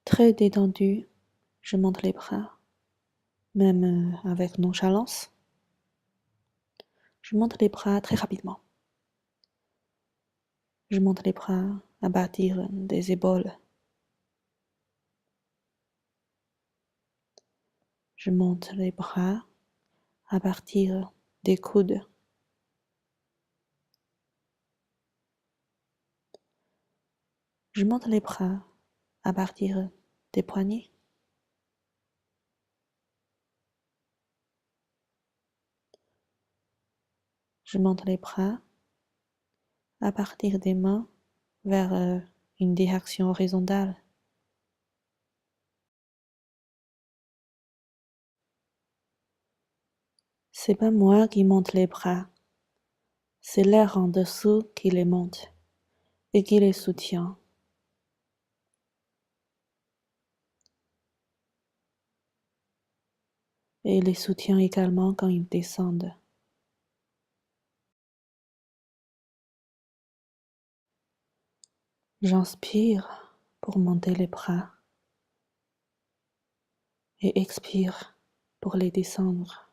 Très détendue, je monte les bras, même avec nonchalance. Je monte les bras très rapidement. Je monte les bras à partir des épaules. Je monte les bras à partir des coudes. Je monte les bras à partir des poignets. Je monte les bras à partir des mains vers une direction horizontale. C'est pas moi qui monte les bras, c'est l'air en dessous qui les monte et qui les soutient. Et les soutient également quand ils descendent. J'inspire pour monter les bras et expire pour les descendre.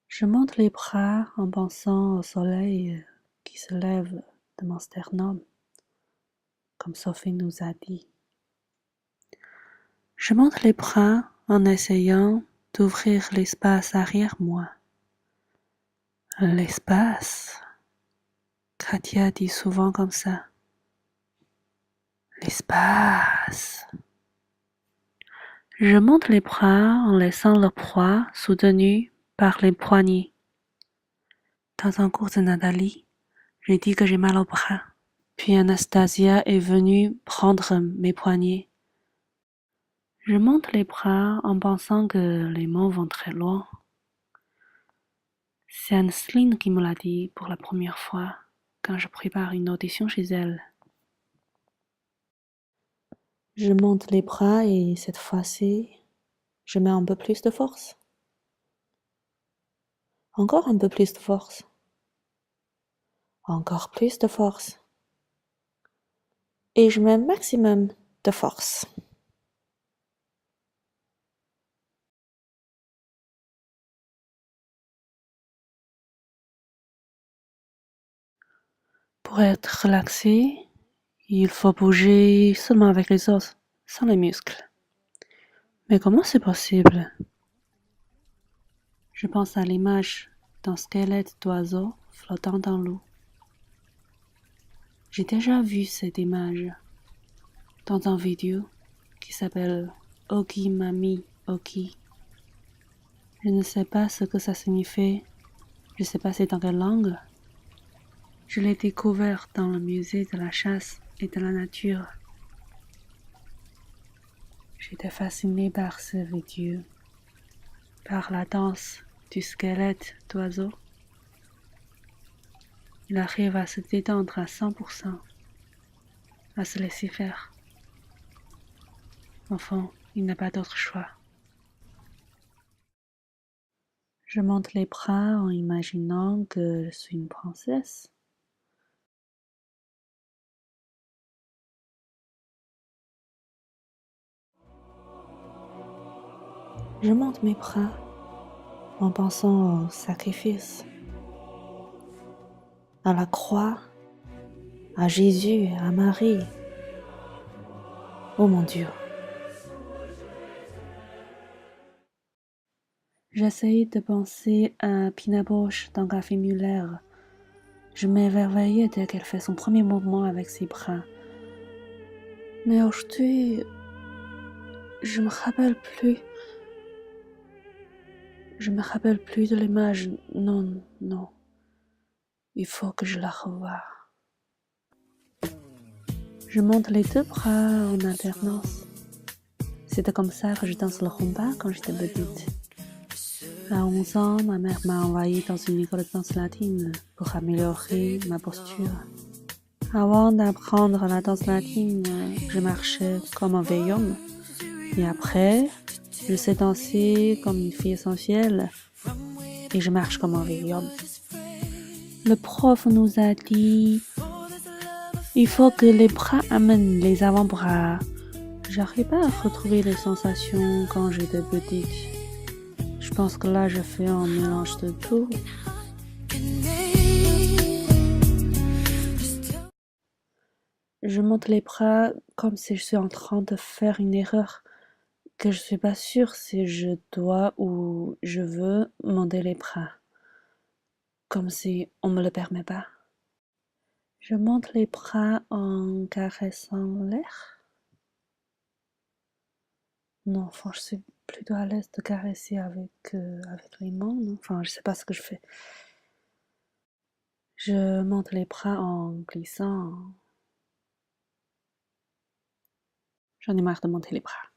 Je monte les bras en pensant au soleil qui se lève de mon sternum, comme Sophie nous a dit. Je monte les bras en essayant d'ouvrir l'espace arrière moi. L'espace, Katia dit souvent comme ça. L'espace. Je monte les bras en laissant le poids soutenu par les poignets. Dans un cours de Nathalie, j'ai dit que j'ai mal au bras. Puis Anastasia est venue prendre mes poignets. Je monte les bras en pensant que les mots vont très loin. C'est Anne-Céline qui me l'a dit pour la première fois quand je prépare une audition chez elle. Je monte les bras et cette fois-ci, je mets un peu plus de force. Encore un peu plus de force. Encore plus de force. Et je mets un maximum de force. Pour être relaxé, il faut bouger seulement avec les os, sans les muscles. Mais comment c'est possible? Je pense à l'image d'un squelette d'oiseau flottant dans l'eau. J'ai déjà vu cette image dans une vidéo qui s'appelle Oki Mami Oki. Je ne sais pas ce que ça signifie, je ne sais pas c'est dans quelle langue. Je l'ai découvert dans le musée de la chasse et de la nature. J'étais fascinée par ce vidéo, par la danse du squelette d'oiseau. Il arrive à se détendre à 100%, à se laisser faire. Enfin, il n'a pas d'autre choix. Je monte les bras en imaginant que je suis une princesse. Je monte mes bras en pensant au sacrifice, à la croix, à Jésus, à Marie. Oh mon Dieu. J'essayais de penser à Pina Bausch dans Café Muller. Je m'émerveillais dès qu'elle fait son premier mouvement avec ses bras. Mais aujourd'hui, je me rappelle plus. Je me rappelle plus de l'image. Non, non. Il faut que je la revoie. Je monte les deux bras en alternance. C'était comme ça que je danse le rumba quand j'étais petite. À 11 ans, ma mère m'a envoyée dans une école de danse latine pour améliorer ma posture. Avant d'apprendre la danse latine, je marchais comme un vieil homme. Et après, je sais danser comme une fille essentielle. Et je marche comme un vieil homme. Le prof nous a dit Il faut que les bras amènent les avant-bras. J'arrive pas à retrouver les sensations quand j'étais petite. Je pense que là, je fais un mélange de tout. Je monte les bras comme si je suis en train de faire une erreur, que je suis pas sûre si je dois ou je veux monter les bras, comme si on me le permet pas. Je monte les bras en caressant l'air. Non, enfin, je suis plutôt à l'aise de caresser avec les mains, non? Enfin, je sais pas ce que je fais. Je monte les bras en glissant. J'en ai marre de monter les bras.